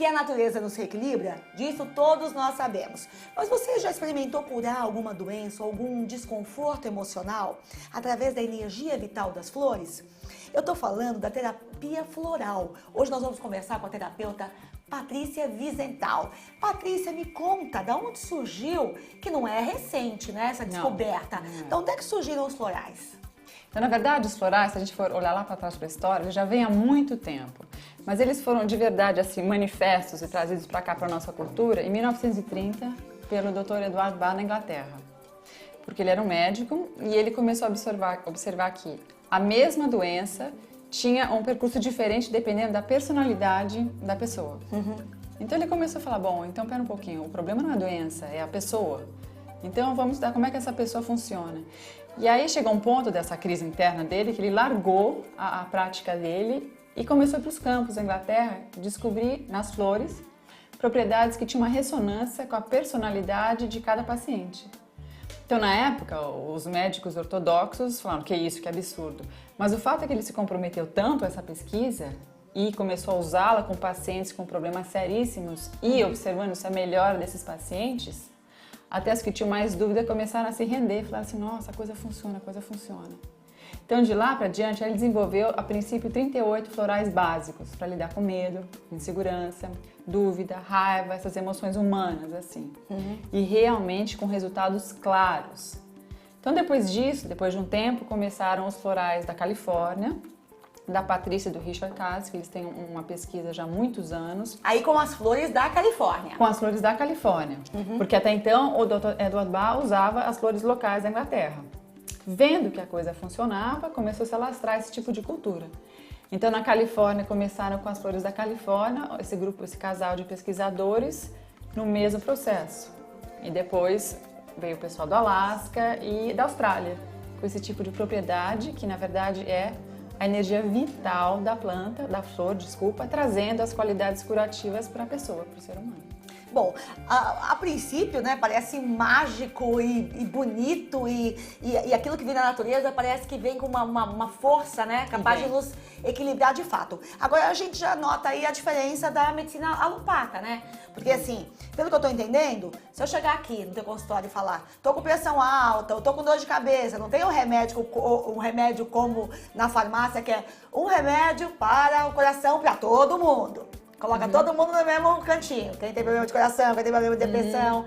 que a natureza nos reequilibra? Disso todos nós sabemos. Mas você já experimentou curar alguma doença ou algum desconforto emocional através da energia vital das flores? Eu tô falando da terapia floral. Hoje nós vamos conversar com a terapeuta Patrícia Vizental. Patrícia, me conta, de onde surgiu, que não é recente, né, essa descoberta. Não. De onde é que surgiram os florais? Então, na verdade, os florais, se a gente for olhar lá para trás para a história, eles já vêm há muito tempo. Mas eles foram de verdade assim manifestos e trazidos para cá, para a nossa cultura, em 1930, pelo Dr. Edward Bach na Inglaterra. Porque ele era um médico e ele começou a observar que a mesma doença tinha um percurso diferente dependendo da personalidade da pessoa. Então ele começou a falar, bom, então pera um pouquinho, o problema não é a doença, é a pessoa. Então vamos estudar como é que essa pessoa funciona. E aí chegou um ponto dessa crise interna dele que ele largou a prática dele e começou para os campos da Inglaterra descobrir nas flores propriedades que tinham uma ressonância com a personalidade de cada paciente. Então, na época, os médicos ortodoxos falaram que isso, que absurdo. Mas o fato é que ele se comprometeu tanto a essa pesquisa e começou a usá-la com pacientes com problemas seríssimos e observando se a melhora desses pacientes, até as que tinham mais dúvida começaram a se render, falaram assim, nossa, a coisa funciona, a coisa funciona. Então, de lá para diante, ele desenvolveu, a princípio, 38 florais básicos para lidar com medo, insegurança, dúvida, raiva, essas emoções humanas, assim. E realmente com resultados claros. Então, depois disso, depois de um tempo, começaram os florais da Califórnia, da Patrícia e do Richard Katz, que eles têm uma pesquisa já há muitos anos. Aí com as flores da Califórnia. Com as flores da Califórnia. Porque até então o Dr. Edward Bach usava as flores locais da Inglaterra. Vendo que a coisa funcionava, começou a se alastrar esse tipo de cultura. Então, na Califórnia, começaram com as flores da Califórnia, esse grupo, esse casal de pesquisadores, no mesmo processo. E depois veio o pessoal do Alasca e da Austrália, com esse tipo de propriedade, que na verdade é a energia vital da planta, da flor, desculpa, trazendo as qualidades curativas para a pessoa, para o ser humano. Bom, a princípio, né, parece mágico e bonito e aquilo que vem da natureza parece que vem com uma força, né, capaz de nos equilibrar de fato. Agora a gente já nota aí a diferença da medicina alopata, né? Porque assim, pelo que eu tô entendendo, se eu chegar aqui no teu consultório e falar, tô com pressão alta, eu tô com dor de cabeça, não tem um remédio como na farmácia que é um remédio para o coração para todo mundo. Coloca todo mundo no mesmo cantinho. Quem tem problema de coração, quem tem problema de depressão,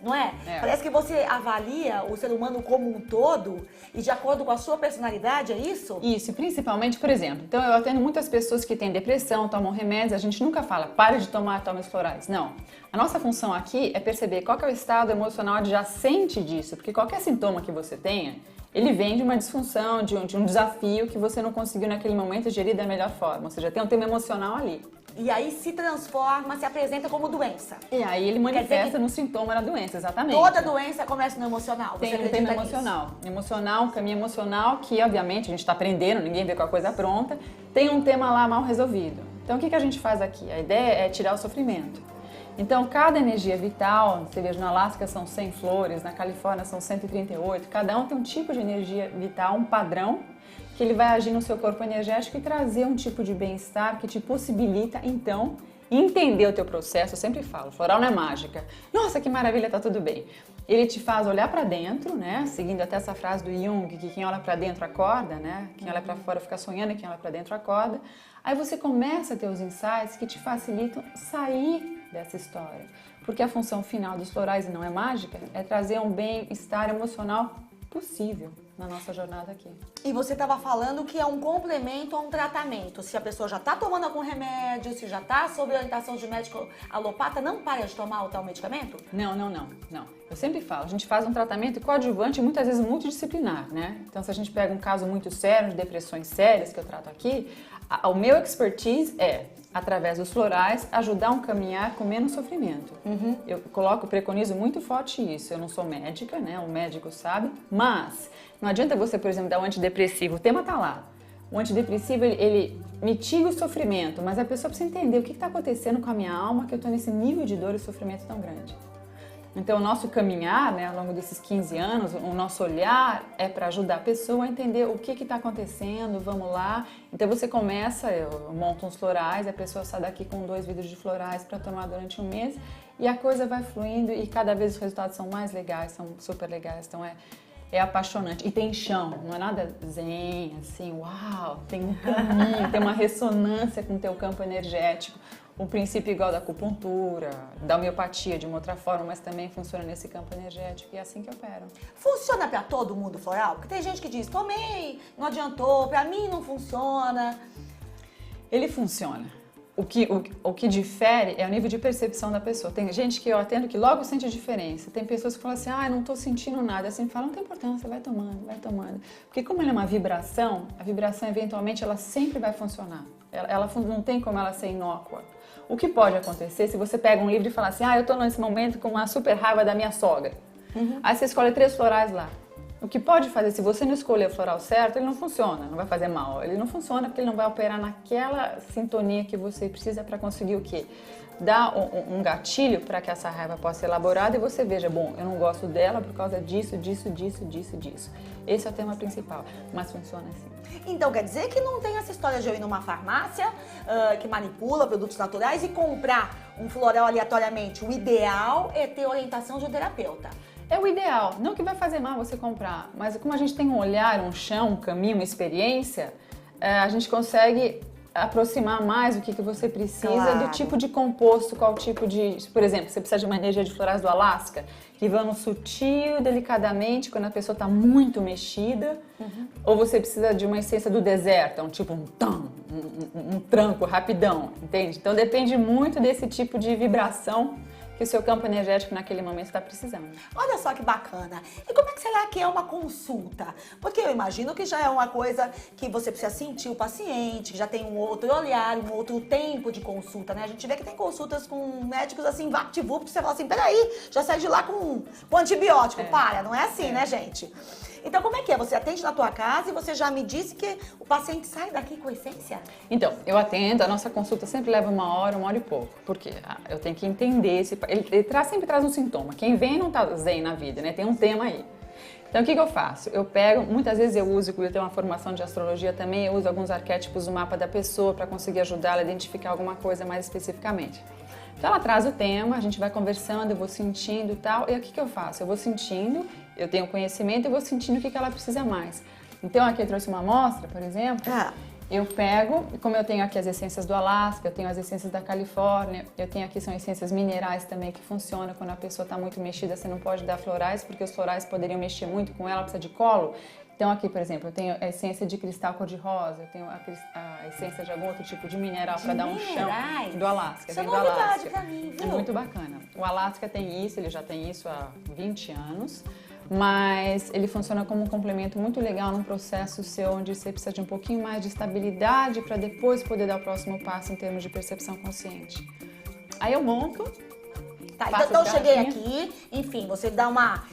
não é? Parece que você avalia o ser humano como um todo e de acordo com a sua personalidade, é isso? Isso, e principalmente, por exemplo, então eu atendo muitas pessoas que têm depressão, tomam remédios, a gente nunca fala, pare de tomar, tome os florais. Não. A nossa função aqui é perceber qual que é o estado emocional adjacente disso, porque qualquer sintoma que você tenha, ele vem de uma disfunção, de um desafio que você não conseguiu naquele momento gerir da melhor forma, ou seja, tem um tema emocional ali. E aí se transforma, se apresenta como doença. E aí ele manifesta no sintoma da doença, exatamente. Toda doença começa no emocional. Tem um tema emocional. Emocional, um caminho emocional que, obviamente, a gente está aprendendo, ninguém vê com a coisa pronta. Tem um tema lá mal resolvido. Então, o que a gente faz aqui? A ideia é tirar o sofrimento. Então, cada energia vital, você veja, no Alasca são 100 flores, na Califórnia são 138, cada um tem um tipo de energia vital, um padrão, que ele vai agir no seu corpo energético e trazer um tipo de bem-estar que te possibilita, então, entender o teu processo. Eu sempre falo, floral não é mágica. Nossa, que maravilha, tá tudo bem. Ele te faz olhar para dentro, né? Seguindo até essa frase do Jung, que quem olha para dentro acorda, né? Quem olha para fora fica sonhando e quem olha para dentro acorda. Aí você começa a ter os insights que te facilitam sair dessa história. Porque a função final dos florais, e não é mágica, é trazer um bem-estar emocional possível na nossa jornada aqui. E você estava falando que é um complemento a um tratamento. Se a pessoa já está tomando algum remédio, se já está sob orientação de médico alopata, não para de tomar o tal medicamento? Não. Eu sempre falo, a gente faz um tratamento coadjuvante e muitas vezes multidisciplinar, né? Então, se a gente pega um caso muito sério, de depressões sérias que eu trato aqui, o meu expertise é, através dos florais, ajudar um caminhar com menos sofrimento. Eu preconizo muito forte isso. Eu não sou médica, né? O médico sabe, mas não adianta você, por exemplo, dar um antidepressivo. O tema tá lá. O antidepressivo, ele mitiga o sofrimento, mas a pessoa precisa entender o que está acontecendo com a minha alma que eu estou nesse nível de dor e sofrimento tão grande. Então, o nosso caminhar, né, ao longo desses 15 anos, o nosso olhar é para ajudar a pessoa a entender o que está acontecendo, vamos lá. Então, você começa, eu monto uns florais, a pessoa sai daqui com 2 vidros de florais para tomar durante um mês e a coisa vai fluindo e cada vez os resultados são mais legais, são super legais. Então, é apaixonante. E tem chão, não é nada zen, assim, uau, tem um caminho, tem uma ressonância com o teu campo energético. Um princípio igual da acupuntura, da homeopatia de uma outra forma, mas também funciona nesse campo energético e é assim que eu opero. Funciona pra todo mundo floral? Porque tem gente que diz, tomei, não adiantou, pra mim não funciona. Ele funciona. O que difere é o nível de percepção da pessoa. Tem gente que eu atendo que logo sente a diferença. Tem pessoas que falam assim, não tô sentindo nada. Assim, fala, não tem importância, vai tomando, vai tomando. Porque como ele é uma vibração, a vibração eventualmente ela sempre vai funcionar. Ela não tem como ela ser inócua. O que pode acontecer se você pega um livro e fala assim, eu tô nesse momento com uma super raiva da minha sogra. Aí você escolhe 3 florais lá. O que pode fazer, se você não escolher o floral certo, ele não funciona, não vai fazer mal. Ele não funciona porque ele não vai operar naquela sintonia que você precisa para conseguir o quê? Dar um gatilho para que essa raiva possa ser elaborada e você veja, bom, eu não gosto dela por causa disso, disso, disso, disso, disso. Esse é o tema principal, mas funciona assim. Então quer dizer que não tem essa história de eu ir numa farmácia que manipula produtos naturais e comprar um floral aleatoriamente. O ideal é ter orientação de um terapeuta. É o ideal, não que vai fazer mal você comprar, mas como a gente tem um olhar, um chão, um caminho, uma experiência, a gente consegue aproximar mais o que você precisa do tipo de composto, qual tipo de... Por exemplo, você precisa de uma energia de florais do Alasca, que vão no sutil, delicadamente, quando a pessoa está muito mexida, ou você precisa de uma essência do deserto, um tranco rapidão, entende? Então depende muito desse tipo de vibração que o seu campo energético naquele momento está precisando. Olha só que bacana. E como é que será que é uma consulta? Porque eu imagino que já é uma coisa que você precisa sentir o paciente, que já tem um outro olhar, um outro tempo de consulta, né? A gente vê que tem consultas com médicos assim, vapt-vupt, você fala assim, peraí, já sai de lá com antibiótico. Para, não é assim, né, gente? Então, como é que é? Você atende na tua casa e você já me disse que o paciente sai daqui com essência? Então, eu atendo, a nossa consulta sempre leva 1 hora e pouco. Por quê? Eu tenho que entender, ele sempre traz um sintoma. Quem vem não tá zen na vida, né? Tem um tema aí. Então, o que eu faço? Eu pego, muitas vezes eu uso, eu tenho uma formação de astrologia também, eu uso alguns arquétipos do mapa da pessoa para conseguir ajudá-la a identificar alguma coisa mais especificamente. Então ela traz o tema, a gente vai conversando, eu vou sentindo e tal, e o que eu faço? Eu vou sentindo, eu tenho conhecimento e vou sentindo o que ela precisa mais. Então aqui eu trouxe uma amostra, por exemplo, eu pego, como eu tenho aqui as essências do Alasca, eu tenho as essências da Califórnia, eu tenho aqui são essências minerais também que funcionam quando a pessoa está muito mexida, você não pode dar florais, porque os florais poderiam mexer muito com ela, precisa de colo. Então aqui, por exemplo, eu tenho a essência de cristal cor-de-rosa, eu tenho a essência de algum outro tipo de mineral para dar um chão do Alasca. Isso é novidade pra mim, viu? É muito bacana. O Alasca tem isso, ele já tem isso há 20 anos, mas ele funciona como um complemento muito legal num processo seu onde você precisa de um pouquinho mais de estabilidade para depois poder dar o próximo passo em termos de percepção consciente. Aí eu monto. Tá, então eu cheguei aqui, enfim, você dá uma...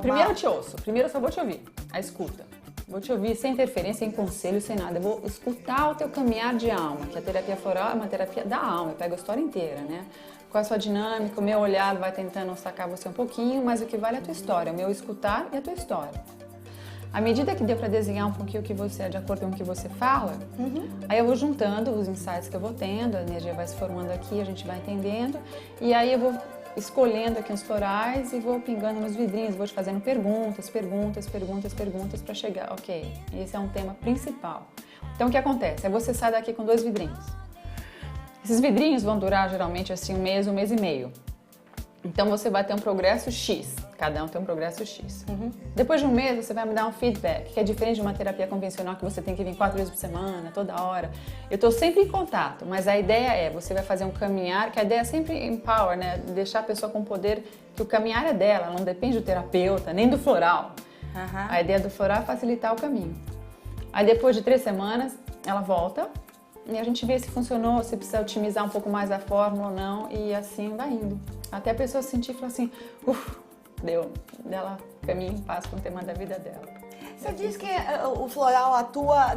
Primeiro eu te ouço, primeiro eu só vou te ouvir, a escuta. Vou te ouvir sem interferência, sem conselho, sem nada. Eu vou escutar o teu caminhar de alma, que a terapia floral é uma terapia da alma, eu pego a história inteira, né? Qual é a sua dinâmica, o meu olhar vai tentando sacar você um pouquinho, mas o que vale é a tua história, o meu escutar e a tua história. À medida que deu para desenhar um pouquinho o que você é, de acordo com o que você fala, aí eu vou juntando os insights que eu vou tendo, a energia vai se formando aqui, a gente vai entendendo, e aí eu vou escolhendo aqui os florais e vou pingando nos vidrinhos, vou te fazendo perguntas para chegar, ok, esse é um tema principal. Então o que acontece? É você sai daqui com 2 vidrinhos. Esses vidrinhos vão durar geralmente assim 1 mês e meio. Então você vai ter um progresso X, cada um tem um progresso X. Depois de 1 mês você vai me dar um feedback, que é diferente de uma terapia convencional que você tem que vir 4 vezes por semana, toda hora. Eu estou sempre em contato, mas a ideia é, você vai fazer um caminhar, que a ideia é sempre empower, né? Deixar a pessoa com poder, que o caminhar é dela, ela não depende do terapeuta, nem do floral. A ideia do floral é facilitar o caminho. Aí depois de 3 semanas, ela volta e a gente vê se funcionou, se precisa otimizar um pouco mais a fórmula ou não, e assim vai indo. Até a pessoa sentir e falar assim, deu, ela caminha em paz com o tema da vida dela. Você diz que o floral atua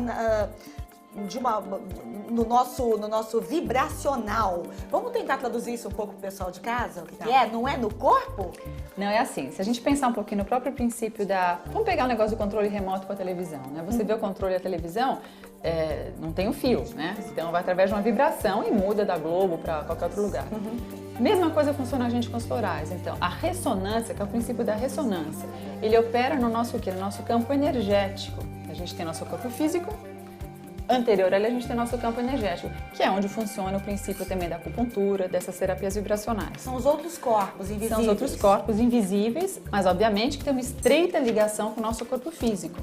no nosso vibracional. Vamos tentar traduzir isso um pouco pro pessoal de casa? O que é? Não é no corpo? Não, é assim, se a gente pensar um pouquinho no próprio princípio Vamos pegar o negócio do controle remoto com a televisão, né? Você vê o controle da televisão, não tem o fio, né? Então vai através de uma vibração e muda da Globo para qualquer outro lugar. Mesma coisa funciona a gente com os florais. Então, a ressonância, que é o princípio da ressonância, ele opera no nosso quê? No nosso campo energético. A gente tem nosso corpo físico, anterior a ele a gente tem nosso campo energético, que é onde funciona o princípio também da acupuntura, dessas terapias vibracionais. São os outros corpos invisíveis. São os outros corpos invisíveis, mas obviamente que tem uma estreita ligação com o nosso corpo físico.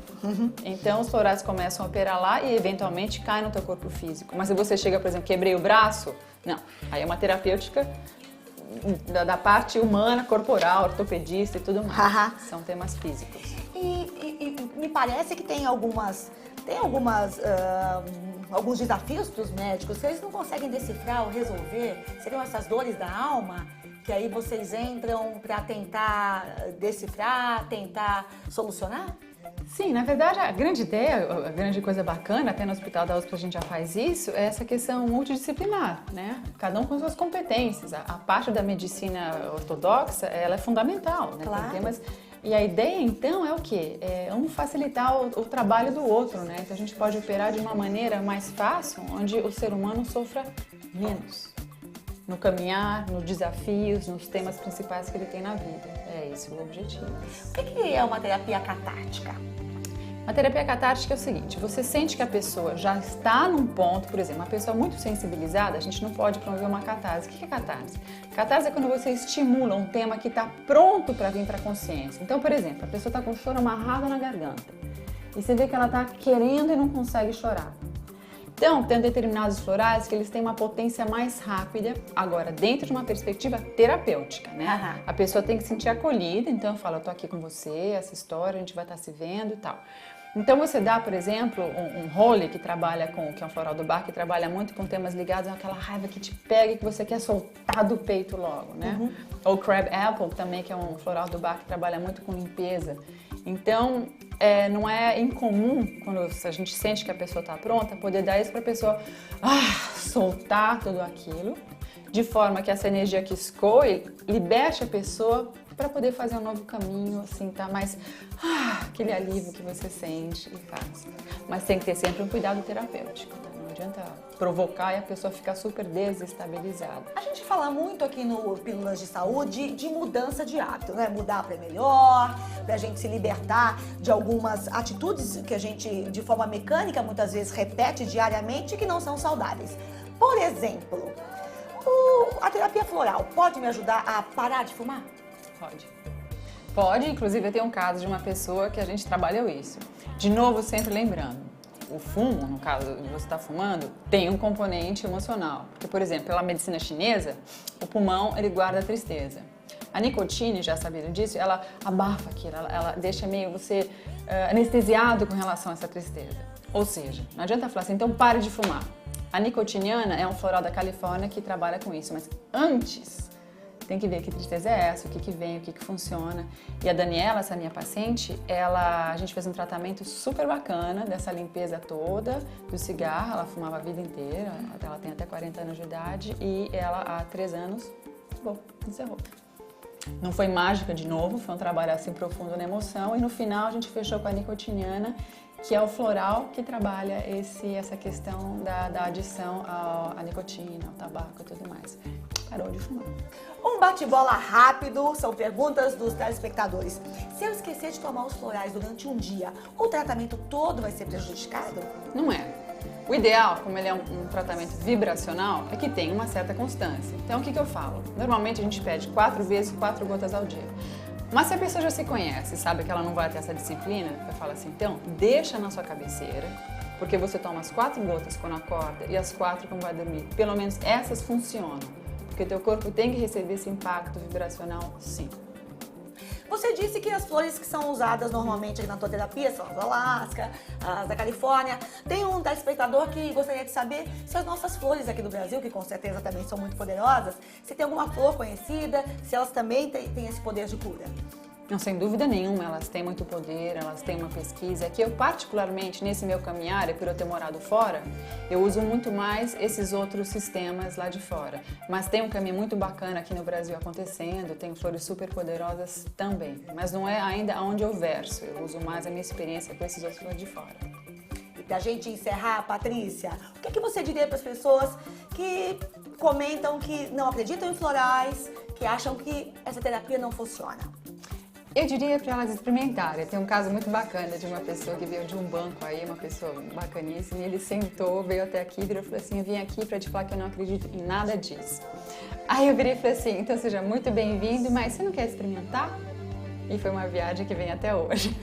Então os florais começam a operar lá e eventualmente caem no teu corpo físico. Mas se você chega, por exemplo, quebrei o braço, não, aí é uma terapêutica da parte humana, corporal, ortopedista e tudo mais. São temas físicos. E me parece que tem alguns desafios para os médicos que eles não conseguem decifrar ou resolver. Seriam essas dores da alma que aí vocês entram para tentar decifrar, tentar solucionar? Sim, na verdade a grande ideia, a grande coisa bacana, até no Hospital da USP a gente já faz isso, é essa questão multidisciplinar, né? Cada um com suas competências. A parte da medicina ortodoxa, ela é fundamental, né? Claro. Tem temas. E a ideia, então, é o quê? É um facilitar o trabalho do outro, né? Então, a gente pode operar de uma maneira mais fácil, onde o ser humano sofra menos. No caminhar, nos desafios, nos temas principais que ele tem na vida. É esse o objetivo. O que é uma terapia catártica? A terapia catártica é o seguinte, você sente que a pessoa já está num ponto, por exemplo, uma pessoa muito sensibilizada, a gente não pode promover uma catarse. O que é catarse? Catarse é quando você estimula um tema que está pronto para vir para a consciência. Então, por exemplo, a pessoa está com o choro amarrado na garganta e você vê que ela está querendo e não consegue chorar. Então, tem determinados florais que eles têm uma potência mais rápida, agora dentro de uma perspectiva terapêutica, né? A pessoa tem que se sentir acolhida, então eu falo, eu tô aqui com você, essa história, a gente vai estar se vendo e tal. Então você dá, por exemplo, um Holy que é um floral do Bach, que trabalha muito com temas ligados àquela raiva que te pega e que você quer soltar do peito logo, né? Ou Crab Apple também, que é um floral do Bach que trabalha muito com limpeza. Então, não é incomum, quando a gente sente que a pessoa está pronta, poder dar isso para a pessoa soltar tudo aquilo, de forma que essa energia que escoe liberte a pessoa para poder fazer um novo caminho, assim, tá mais aquele alívio que você sente e faz. Mas tem que ter sempre um cuidado terapêutico, tá? Não adianta provocar e a pessoa ficar super desestabilizada. A gente fala muito aqui no Pílulas de Saúde de mudança de hábito, né? Mudar para melhor, pra gente se libertar de algumas atitudes que a gente, de forma mecânica, muitas vezes repete diariamente e que não são saudáveis. Por exemplo, a terapia floral pode me ajudar a parar de fumar? Pode, inclusive eu tenho um caso de uma pessoa que a gente trabalhou isso. De novo, sempre lembrando, o fumo, no caso de você estar fumando, tem um componente emocional. Porque, por exemplo, pela medicina chinesa, o pulmão ele guarda a tristeza. A nicotina, já sabendo disso, ela abafa aquilo, ela deixa meio você anestesiado com relação a essa tristeza. Ou seja, não adianta falar assim, então pare de fumar. A nicotiniana é um floral da Califórnia que trabalha com isso, mas antes tem que ver que tristeza é essa, o que vem, o que funciona. E a Daniela, essa minha paciente, a gente fez um tratamento super bacana dessa limpeza toda do cigarro. Ela fumava a vida inteira, ela tem até 40 anos de idade e ela há 3 anos, encerrou. Não foi mágica de novo, foi um trabalho assim profundo na emoção e no final a gente fechou com a nicotiniana, que é o floral que trabalha essa questão da adição à nicotina, ao tabaco e tudo mais. Parou de fumar. Um bate-bola rápido, são perguntas dos telespectadores. Se eu esquecer de tomar os florais durante um dia, o tratamento todo vai ser prejudicado? Não é. O ideal, como ele é um tratamento vibracional, é que tenha uma certa constância. Então, o que eu falo? Normalmente a gente pede 4 vezes 4 gotas ao dia. Mas se a pessoa já se conhece, sabe que ela não vai ter essa disciplina, eu falo assim, então, deixa na sua cabeceira, porque você toma as 4 gotas quando acorda e as 4 quando vai dormir. Pelo menos essas funcionam, porque teu corpo tem que receber esse impacto vibracional, sim. Você disse que as flores que são usadas normalmente aqui na tua terapia são as do Alasca, as da Califórnia. Tem um telespectador que gostaria de saber se as nossas flores aqui do Brasil, que com certeza também são muito poderosas, se tem alguma flor conhecida, se elas também têm esse poder de cura. Não, sem dúvida nenhuma, elas têm muito poder, elas têm uma pesquisa que eu particularmente, nesse meu caminhar, e por eu ter morado fora, eu uso muito mais esses outros sistemas lá de fora. Mas tem um caminho muito bacana aqui no Brasil acontecendo, tenho flores super poderosas também, mas não é ainda onde eu verso, eu uso mais a minha experiência com esses outros lá de fora. E pra gente encerrar, Patrícia, o que você diria para as pessoas que comentam que não acreditam em florais, que acham que essa terapia não funciona? Eu diria para elas experimentarem. Tem um caso muito bacana de uma pessoa que veio de um banco aí, uma pessoa bacaníssima, e ele sentou, veio até aqui, virou e falou assim: eu vim aqui para te falar que eu não acredito em nada disso. Aí eu virei e falei assim: então seja muito bem-vindo, mas você não quer experimentar? E foi uma viagem que vem até hoje.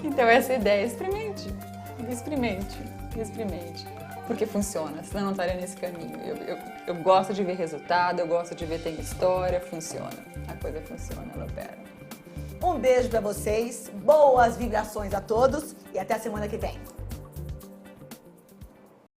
Então essa ideia, experimente, porque funciona, senão não estaria nesse caminho. Eu gosto de ver resultado, eu gosto de ver tem história, funciona, a coisa funciona, ela opera. Um beijo pra vocês, boas vibrações a todos e até a semana que vem.